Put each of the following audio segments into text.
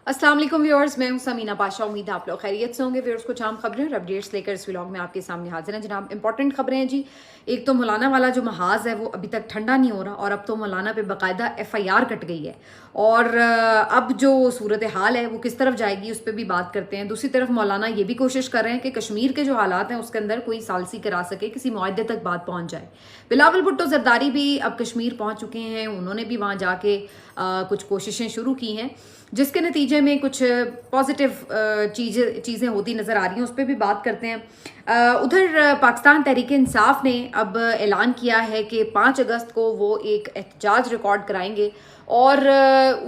अस्सलाम वालेकुम व्यूअर्स, मैं हूं समीना पाशा। उम्मीद है आप लोग खैरियत से होंगे। व्यूअर्स, कुछ आम खबरें और अपडेट्स लेकर इस व्लॉग में आपके सामने हाजिर हैं। जनाब, इंपॉर्टेंट खबरें हैं जी। एक तो मौलाना वाला जो महाज है वो अभी तक ठंडा नहीं हो रहा और अब तो मौलाना पे बाकायदा FIR कट गई है। और अब जो सूरत हाल है वो किस तरफ जाएगी उस पर भी बात करते हैं। दूसरी तरफ मौलाना ये भी कोशिश कर रहे हैं कि कश्मीर के जो हालात हैं उसके अंदर कोई सालसी करा सके, किसी मुआहदे तक बात पहुंच जाए। बिलावल भुट्टो जरदारी भी अब कश्मीर पहुंच चुके हैं। उन्होंने भी वहां जाके कुछ कोशिशें शुरू की हैं, जिसके नतीजे में कुछ पॉजिटिव चीज़ें होती नज़र आ रही हैं। उस पर भी बात करते हैं। उधर पाकिस्तान तहरीक इंसाफ ने अब ऐलान किया है कि 5 अगस्त को वो एक एहतजाज रिकॉर्ड कराएंगे और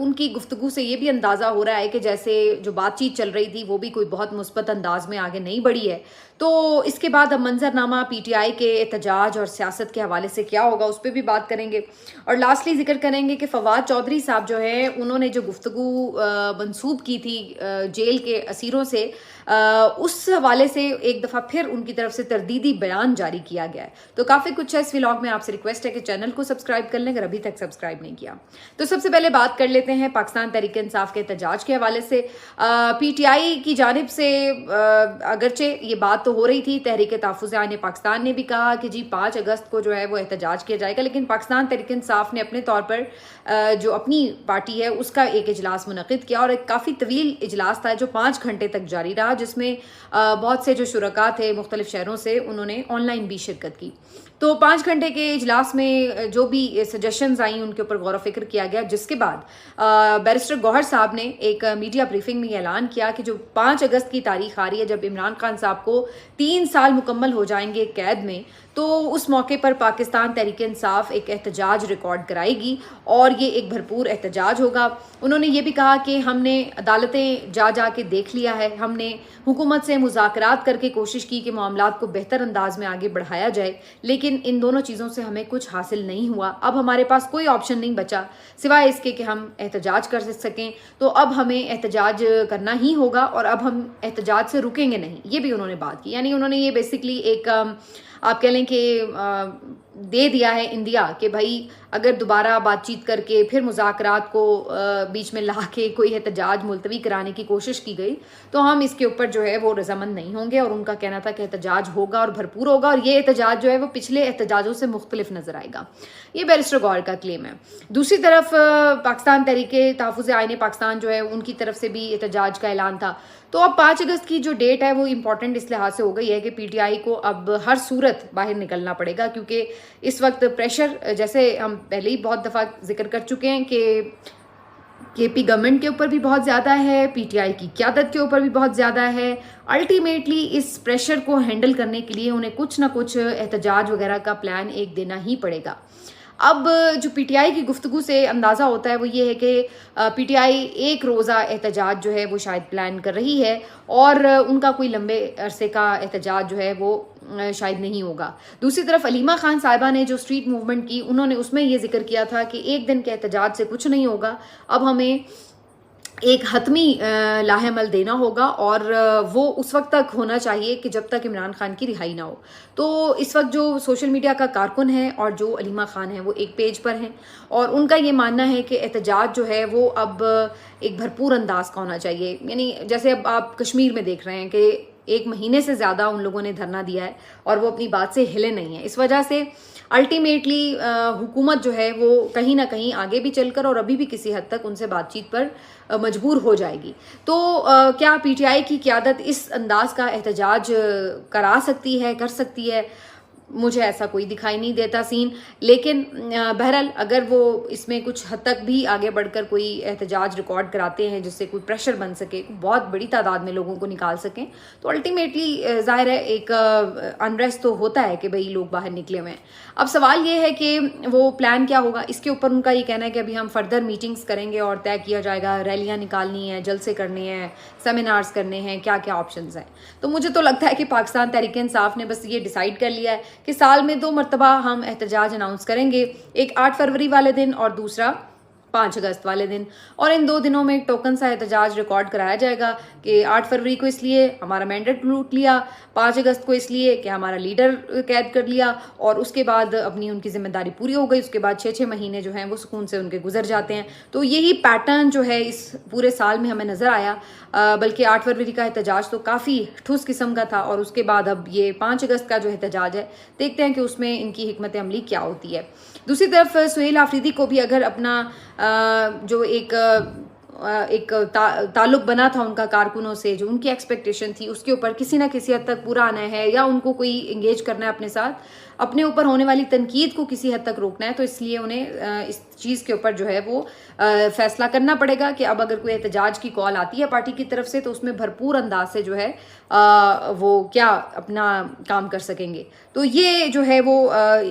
उनकी गुफ्तगू से ये भी अंदाज़ा हो रहा है कि जैसे जो बातचीत चल रही थी वो भी कोई बहुत मुस्बत अंदाज में आगे नहीं बढ़ी है। तो इसके बाद अब मंजरनामा PTI के एहतजाज और सियासत के हवाले से क्या होगा उस पर भी बात करेंगे। और लास्टली जिक्र करेंगे कि फवाद चौधरी साहब जो है उन्होंने जो गुफ्तगू मंसूब की थी जेल के असीरों से, उस हवाले से एक दफ़ा फिर उनकी तरफ से तरदीदी बयान जारी किया गया है। तो काफ़ी कुछ है इस व्लॉग में। आपसे रिक्वेस्ट है कि चैनल को सब्सक्राइब कर लें अगर अभी तक सब्सक्राइब नहीं किया। तो सबसे पहले बात कर लेते हैं पाकिस्तान तहरीक इंसाफ के एहतजाज के हवाले से। PTI की जानिब से अगरचे ये बात तो हो रही थी, तहरीक तहफ़्फ़ुज़ आईन पाकिस्तान ने भी कहा कि जी 5 अगस्त को जो है वो एहतजाज किया जाएगा, लेकिन पाकिस्तान तहरीक इंसाफ ने अपने तौर पर जो अपनी पार्टी है उसका एक इजलास मुनक़िद किया और एक काफ़ी तवील इजलास था जो 5 घंटे तक जारी रहा, जिसमें बहुत से जो शुरका थे मुख्तलिफ शहरों से उन्होंने ऑनलाइन भी शिरकत की। तो 5 घंटे के इजलास में जो भी सजेशंस आई उनके ऊपर गौर फिक्र किया गया, जिसके बाद बैरिस्टर गौहर साहब ने एक मीडिया ब्रीफिंग में ऐलान किया कि जो 5 अगस्त की तारीख आ रही है जब इमरान खान साहब को 3 साल मुकम्मल हो जाएंगे कैद में, तो उस मौके पर पाकिस्तान तहरीक इंसाफ एक एहतजाज रिकॉर्ड कराएगी और ये एक भरपूर एहतजाज होगा। उन्होंने ये भी कहा कि हमने अदालतें जा के देख लिया है, हमने हुकूमत से मुज़ाकरात करके कोशिश की कि मामलात को बेहतर अंदाज में आगे बढ़ाया जाए, लेकिन इन दोनों चीज़ों से हमें कुछ हासिल नहीं हुआ। अब हमारे पास कोई ऑप्शन नहीं बचा सिवाय इसके कि हम एहतजाज कर सकें, तो अब हमें एहतजाज करना ही होगा और अब हम एहतजाज से रुकेंगे नहीं। ये भी उन्होंने बात की, यानी उन्होंने ये बेसिकली एक आप कह लें कि दे दिया है इंडिया कि भाई अगर दोबारा बातचीत करके फिर मुज़ाकरात को बीच में ला के कोई एहतजाज मुलतवी कराने की कोशिश की गई तो हम इसके ऊपर जो है वो रजामंद नहीं होंगे। और उनका कहना था कि एहतजाज होगा और भरपूर होगा और ये एहतजाज जो है वो पिछले एहतजाजों से मुख्तलिफ नज़र आएगा। ये बैरिस्टर गौहर का क्लेम है। दूसरी तरफ पाकिस्तान तहरीक तहफ़्फ़ुज़ आईन पाकिस्तान जो है उनकी तरफ से भी एहतजाज का ऐलान था। तो अब 5 अगस्त की जो डेट है वो इम्पॉर्टेंट इस लिहाज से हो गई है कि PTI को अब हर सूरत बाहर निकलना पड़ेगा, क्योंकि इस वक्त प्रेशर, जैसे हम पहले ही बहुत दफ़ा जिक्र कर चुके हैं कि KP गवर्नमेंट के ऊपर भी बहुत ज़्यादा है, PTI की क़यादत के ऊपर भी बहुत ज़्यादा है। अल्टीमेटली इस प्रेशर को हैंडल करने के लिए उन्हें कुछ ना कुछ एहतजाज वगैरह का प्लान एक देना ही पड़ेगा। अब जो PTI की गुफ्तगू से अंदाज़ा होता है वो ये है कि PTI एक रोज़ा एहतजाज जो है वो शायद प्लान कर रही है और उनका कोई लंबे अरसे का एहतजाज जो है वो शायद नहीं होगा। दूसरी तरफ अलीमा खान साहिबा ने जो स्ट्रीट मूवमेंट की, उन्होंने उसमें ये जिक्र किया था कि एक दिन के एहतजाज से कुछ नहीं होगा, अब हमें एक हतमी लाहेमल देना होगा और वो उस वक्त तक होना चाहिए कि जब तक इमरान खान की रिहाई ना हो। तो इस वक्त जो सोशल मीडिया का कारकुन है और जो अलीमा खान है वो एक पेज पर हैं और उनका ये मानना है कि एहतजाज जो है वो अब एक भरपूर अंदाज का होना चाहिए। यानी जैसे अब आप कश्मीर में देख रहे हैं कि 1 महीने से ज़्यादा उन लोगों ने धरना दिया है और वो अपनी बात से हिले नहीं है। इस वजह से अल्टीमेटली हुकूमत जो है वो कहीं ना कहीं आगे भी चलकर और अभी भी किसी हद तक उनसे बातचीत पर मजबूर हो जाएगी। तो क्या PTI की क़यादत इस अंदाज का एहतजाज करा सकती है, कर सकती है? मुझे ऐसा कोई दिखाई नहीं देता सीन। लेकिन बहरहाल अगर वो इसमें कुछ हद तक भी आगे बढ़कर कोई एहतजाज रिकॉर्ड कराते हैं जिससे कोई प्रेशर बन सके, बहुत बड़ी तादाद में लोगों को निकाल सकें, तो अल्टीमेटली ज़ाहिर है एक अनरेस्ट तो होता है कि भाई लोग बाहर निकले हुए हैं। अब सवाल ये है कि वो प्लान क्या होगा, इसके ऊपर उनका ये कहना है कि अभी हम फर्दर मीटिंग्स करेंगे और तय किया जाएगा, रैलियाँ निकालनी है, जलसे करने हैं, सेमिनार्स करने हैं, क्या क्या ऑप्शंस हैं। तो मुझे तो लगता है कि पाकिस्तान तहरीक इंसाफ ने बस ये डिसाइड कर लिया है कि साल में 2 मरतबा हम एहतजाज अनाउंस करेंगे, एक 8 फरवरी वाले दिन और दूसरा 5 अगस्त वाले दिन, और इन 2 दिनों में टोकन सा एहतजाज रिकॉर्ड कराया जाएगा कि 8 फरवरी को इसलिए हमारा मैंडेट लूट लिया, 5 अगस्त को इसलिए कि हमारा लीडर कैद कर लिया, और उसके बाद अपनी उनकी जिम्मेदारी पूरी हो गई। उसके बाद 6-6 महीने जो हैं वो सुकून से उनके गुजर जाते हैं। तो यही पैटर्न जो है इस पूरे साल में हमें नजर आया। बल्कि 8 फरवरी का एहतजाज तो काफ़ी ठुस किस्म का था, और उसके बाद अब ये 5 अगस्त का जो एहतजाज है, देखते हैं कि उसमें इनकी हिकमत अमली क्या होती है। दूसरी तरफ सुहेल आफरीदी को भी अगर अपना जो एक ताल्लुक बना था उनका कारकुनों से, जो उनकी एक्सपेक्टेशन थी उसके ऊपर किसी ना किसी हद तक पूरा आना है, या उनको कोई इंगेज करना है अपने साथ, अपने ऊपर होने वाली तनकीद को किसी हद तक रोकना है, तो इसलिए उन्हें इस चीज़ के ऊपर जो है वो फैसला करना पड़ेगा कि अब अगर कोई एहतजाज की कॉल आती है पार्टी की तरफ से, तो उसमें भरपूर अंदाज से जो है वो क्या अपना काम कर सकेंगे। तो ये जो है वो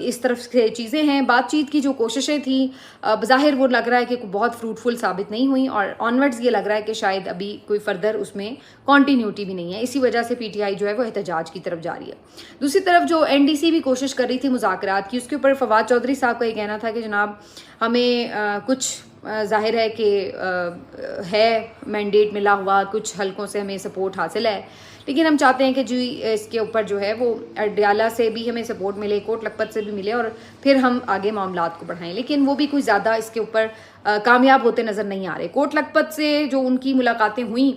इस तरफ से चीज़ें हैं। बातचीत की जो कोशिशें थी बज़ाहिर वो लग रहा है कि बहुत फ्रूटफुल साबित नहीं हुई, और ऑनवर्ड्स ये लग रहा है कि शायद अभी कोई फर्दर उसमें कॉन्टीन्यूटी भी नहीं है। इसी वजह से पीटीआई जो है वो एहतजाज की तरफ जा रही है। दूसरी तरफ जो एनडीसी भी कोशिश कर रही थी मुज़ाकरात की, उसके ऊपर फवाद चौधरी साहब का ये कहना था कि जनाब हमें कुछ जाहिर है कि है मैंडेट मिला हुआ, कुछ हलकों से हमें सपोर्ट हासिल है, लेकिन हम चाहते हैं कि जी इसके ऊपर जो है वो अडयाला से भी हमें सपोर्ट मिले, कोट लखपत से भी मिले, और फिर हम आगे मामलात को बढ़ाएं। लेकिन वो भी कोई ज़्यादा इसके ऊपर कामयाब होते नज़र नहीं आ रहे। कोट लखपत से जो उनकी मुलाकातें हुई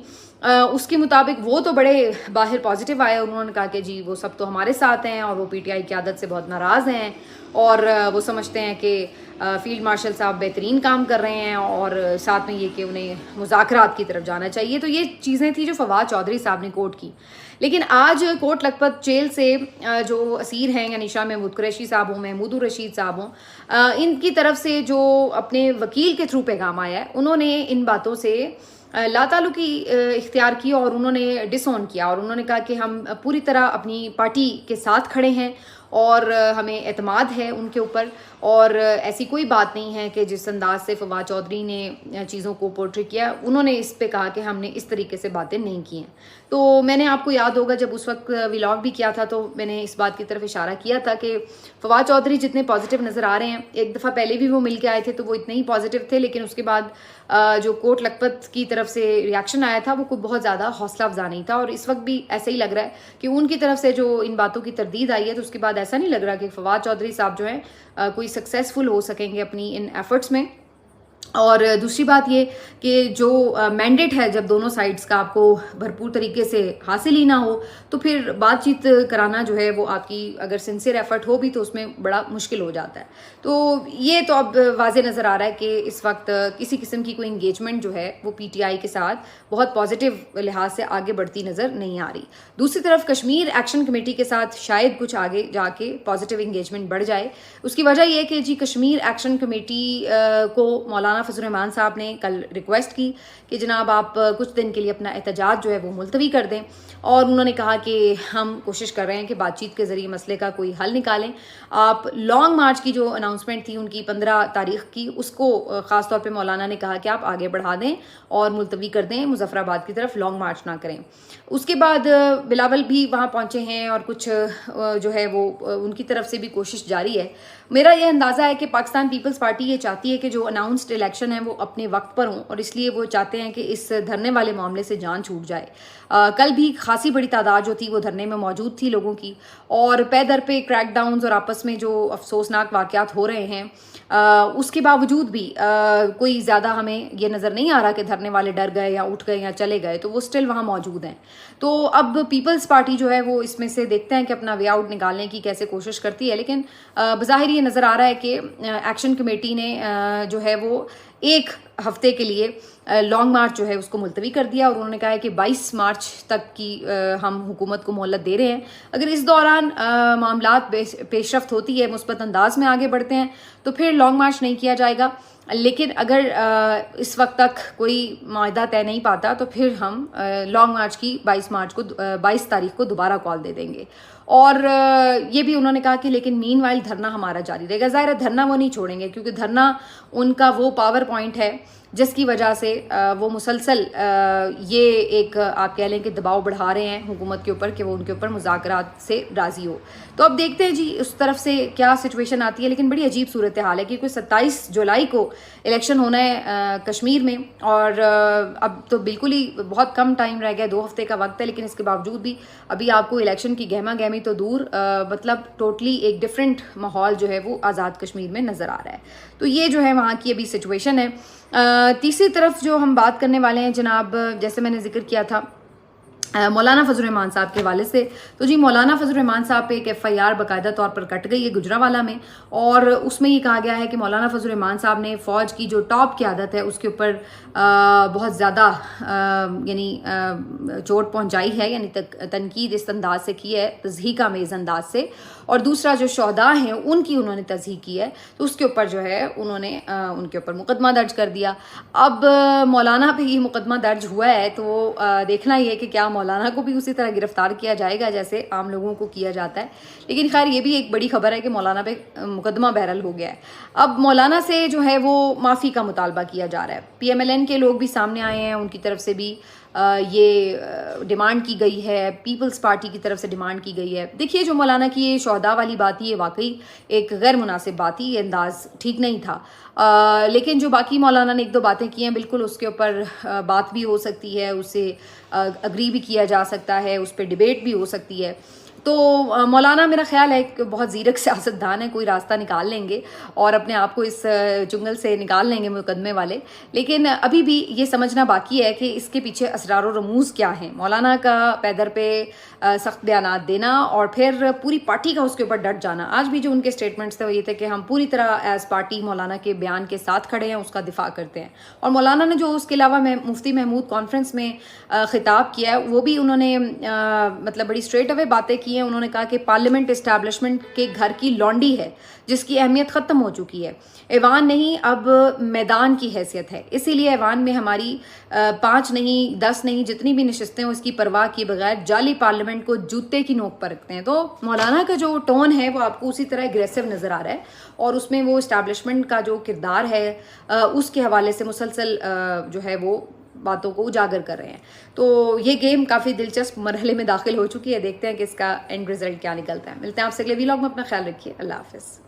उसके मुताबिक वो तो बड़े बाहर पॉजिटिव आए। उन्होंने कहा कि जी वो सब तो हमारे साथ हैं, और वो पीटीआई की आदत से बहुत नाराज़ हैं, और वो समझते हैं कि फील्ड मार्शल साहब बेहतरीन काम कर रहे हैं, और साथ में ये कि उन्हें मुज़ाकरात की तरफ जाना चाहिए। तो ये चीज़ें थी जो फवाद चौधरी साहब ने कोट की। लेकिन आज कोट लखपत जेल से जो असीर हैं, यानी शाह महमूद कुरैशी साहब हों, महमूद रशीद साहब हों, इनकी तरफ से जो अपने वकील के थ्रू पैगाम आया है, उन्होंने इन बातों से लाताल्लुकी इख्तियार की, और उन्होंने डिसऑन किया, और उन्होंने कहा कि हम पूरी तरह अपनी पार्टी के साथ खड़े हैं, और हमें एतमाद है उनके ऊपर, और ऐसी कोई बात नहीं है कि जिस अंदाज से फवाद चौधरी ने चीज़ों को पोर्ट्रे किया, उन्होंने इस पे कहा कि हमने इस तरीके से बातें नहीं की हैं। तो मैंने आपको याद होगा जब उस वक्त व्लॉग भी किया था, तो मैंने इस बात की तरफ इशारा किया था कि फवाद चौधरी जितने पॉजिटिव नज़र आ रहे हैं, एक दफ़ा पहले भी वो मिल के आए थे तो वो इतने ही पॉजिटिव थे, लेकिन उसके बाद जो कोट लखपत की तरफ से रिएक्शन आया था वो कोई बहुत ज़्यादा हौसला अफजा नहीं था। और इस वक्त भी ऐसा ही लग रहा है कि उनकी तरफ से जो इन बातों की तरदीद आई है, तो उसके बाद ऐसा नहीं लग रहा कि फवाद चौधरी साहब जो है कोई सक्सेसफुल हो सकेंगे अपनी इन एफर्ट्स में। और दूसरी बात ये कि जो मैंडेट है, जब दोनों साइड्स का आपको भरपूर तरीके से हासिल ही ना हो, तो फिर बातचीत कराना जो है वो आपकी अगर सिंसियर एफर्ट हो भी तो उसमें बड़ा मुश्किल हो जाता है। तो ये तो अब वाज़े नज़र आ रहा है कि इस वक्त किसी किस्म की कोई इंगेजमेंट जो है वो पीटीआई के साथ बहुत पॉजिटिव लिहाज से आगे बढ़ती नज़र नहीं आ रही। दूसरी तरफ कश्मीर एक्शन कमेटी के साथ शायद कुछ आगे जाके पॉजिटिव इंगेजमेंट बढ़ जाए। उसकी वजह यह कि जी कश्मीर एक्शन कमेटी को मौलाना फजल रहमान साहब ने कल रिक्वेस्ट की कि जनाब आप कुछ दिन के लिए अपना एहतजाज जो है वो मुलतवी कर दें, और उन्होंने कहा कि हम कोशिश कर रहे हैं कि बातचीत के ज़रिए मसले का कोई हल निकालें। आप लॉन्ग मार्च की जो अनाउंसमेंट थी उनकी 15 तारीख की, उसको ख़ास तौर पे मौलाना ने कहा कि आप आगे बढ़ा दें और मुलतवी कर दें, मुजफ्फराबाद की तरफ लॉन्ग मार्च ना करें। उसके बाद बिलावल भी वहाँ पहुँचे हैं, और कुछ जो है वो उनकी तरफ से भी कोशिश जारी है। मेरा यह अंदाज़ा है कि पाकिस्तान पीपल्स पार्टी ये चाहती है कि जो अनाउंस्ड इलेक्शन है वो अपने वक्त पर हों, और इसलिए वो चाहते हैं कि इस धरने वाले मामले से जान छूट जाए। कल भी खासी बड़ी तादाद जो थी वो धरने में मौजूद थी लोगों की, और पे दर पे क्रैकडाउन्स और आपस में जो अफसोसनाक वाक़यात हो रहे हैं, उसके बावजूद भी कोई ज़्यादा हमें ये नज़र नहीं आ रहा कि धरने वाले डर गए या उठ गए या चले गए, तो वो स्टिल वहाँ मौजूद हैं। तो अब पीपल्स पार्टी जो है वो इसमें से देखते हैं कि अपना वे आउट निकालने की कैसे कोशिश करती है। लेकिन बज़ाहिर ये नज़र आ रहा है कि एक्शन कमेटी ने जो है वो एक हफ्ते के लिए लॉन्ग मार्च जो है उसको मुलतवी कर दिया, और उन्होंने कहा है कि 22 मार्च तक की हम हुकूमत को मोहलत दे रहे हैं। अगर इस दौरान मामलात पेशरफ्त होती है, मुस्बत अंदाज में आगे बढ़ते हैं, तो फिर लॉन्ग मार्च नहीं किया जाएगा। लेकिन अगर इस वक्त तक कोई मायदा तय नहीं पाता, तो फिर हम लॉन्ग मार्च की 22 तारीख को दोबारा कॉल दे देंगे। और ये भी उन्होंने कहा कि लेकिन मीनवाइल धरना हमारा जारी रहेगा। ज़ाहिर है धरना वो नहीं छोड़ेंगे, क्योंकि धरना उनका वो पावर पॉइंट है जिसकी वजह से वो मुसलसल ये एक आप कह लें कि दबाव बढ़ा रहे हैं हुकूमत के ऊपर कि वो उनके ऊपर मुज़ाकरात से राज़ी हो। तो अब देखते हैं जी उस तरफ से क्या सिचुएशन आती है, लेकिन बड़ी अजीब सूरत हाल है क्योंकि 27 जुलाई को इलेक्शन होना है कश्मीर में, और अब तो बिल्कुल ही बहुत कम टाइम रह गया, 2 हफ्ते का वक्त है, लेकिन इसके बावजूद भी अभी आपको इलेक्शन की गहमा गहमी तो दूर मतलब टोटली एक डिफरेंट माहौल जो है वो आज़ाद कश्मीर में नज़र आ रहा है। तो ये जो है वहाँ की अभी सिचुएशन है। तीसरी तरफ जो हम बात करने वाले हैं जनाब, जैसे मैंने जिक्र किया था मौलाना फजल रहमान साहब के हवाले से, तो जी मौलाना फजल रहमान साहब पे एक FIR बाकायदा तौर पर कट गई है गुजरांवाला में, और उसमें ये कहा गया है कि मौलाना फजल रहमान साहब ने फ़ौज की जो टॉप क़यादत है उसके ऊपर बहुत ज़्यादा यानी चोट पहुंचाई है, यानी तनकीद इस अंदाज से की है, तज़हीक आमेज़ अंदाज से, और दूसरा जो शहदा हैं उनकी उन्होंने तज़हीक की है, तो उसके ऊपर जो है उन्होंने उनके ऊपर मुकदमा दर्ज कर दिया। अब मौलाना पे ये मुकदमा दर्ज हुआ है, तो देखना ये है कि क्या मौलाना को भी उसी तरह गिरफ्तार किया जाएगा जैसे आम लोगों को किया जाता है। लेकिन खैर ये भी एक बड़ी खबर है कि मौलाना पे मुकदमा बहरहाल हो गया है। अब मौलाना से जो है वो माफ़ी का मुतालबा किया जा रहा है। PMLN के लोग भी सामने आए हैं, उनकी तरफ से भी ये डिमांड की गई है, पीपल्स पार्टी की तरफ से डिमांड की गई है। देखिए जो मौलाना की ये शहदा वाली बात थी, ये वाकई एक गैर मुनासिब बात थी, ये अंदाज ठीक नहीं था। लेकिन जो बाकी मौलाना ने 1-2 बातें की हैं, बिल्कुल उसके ऊपर बात भी हो सकती है, उससे अग्री भी किया जा सकता है, उस पर डिबेट भी हो सकती है। तो मौलाना मेरा ख्याल है कि बहुत ज़ीरक सियासतदान है, कोई रास्ता निकाल लेंगे और अपने आप को इस चुंगल से निकाल लेंगे मुकदमे वाले। लेकिन अभी भी ये समझना बाकी है कि इसके पीछे असरार और रमूज़ क्या हैं। मौलाना का पैदर पे सख्त बयानात देना और फिर पूरी पार्टी का उसके ऊपर डट जाना। आज भी जो उनके स्टेटमेंट्स थे वो ये थे कि हम पूरी तरह एज पार्टी मौलाना के बयान के साथ खड़े हैं, उसका दिफा करते हैं। और मौलाना ने जो उसके अलावा मुफ्ती महमूद कॉन्फ्रेंस में खिताब किया है, वो भी उन्होंने मतलब बड़ी स्ट्रेट अवे बातें की हैं। उन्होंने कहा कि पार्लियामेंट इस्टेब्लिशमेंट के घर की लौंडी है जिसकी अहमियत ख़त्म हो चुकी है, ऐवान नहीं अब मैदान की हैसियत है, इसीलिए ऐवान में हमारी 5 नहीं 10 नहीं जितनी भी नशिस्तें हो उसकी परवाह किए बगैर जाली पार्लियामेंट को जूते की नोक पर रखते हैं। तो मौलाना का जो टोन है वो आपको उसी तरह एग्रेसिव नज़र आ रहा है, और उसमें वो इस्टेब्लिशमेंट का जो किरदार है उसके हवाले से मुसलसल जो है वो बातों को उजागर कर रहे हैं। तो ये गेम काफ़ी दिलचस्प मरहले में दाखिल हो चुकी है, देखते हैं कि इसका एंड रिजल्ट क्या निकलता है। मिलते हैं आपसे अगले व्लॉग में, अपना ख्याल रखिए, अल्लाह हाफिज़।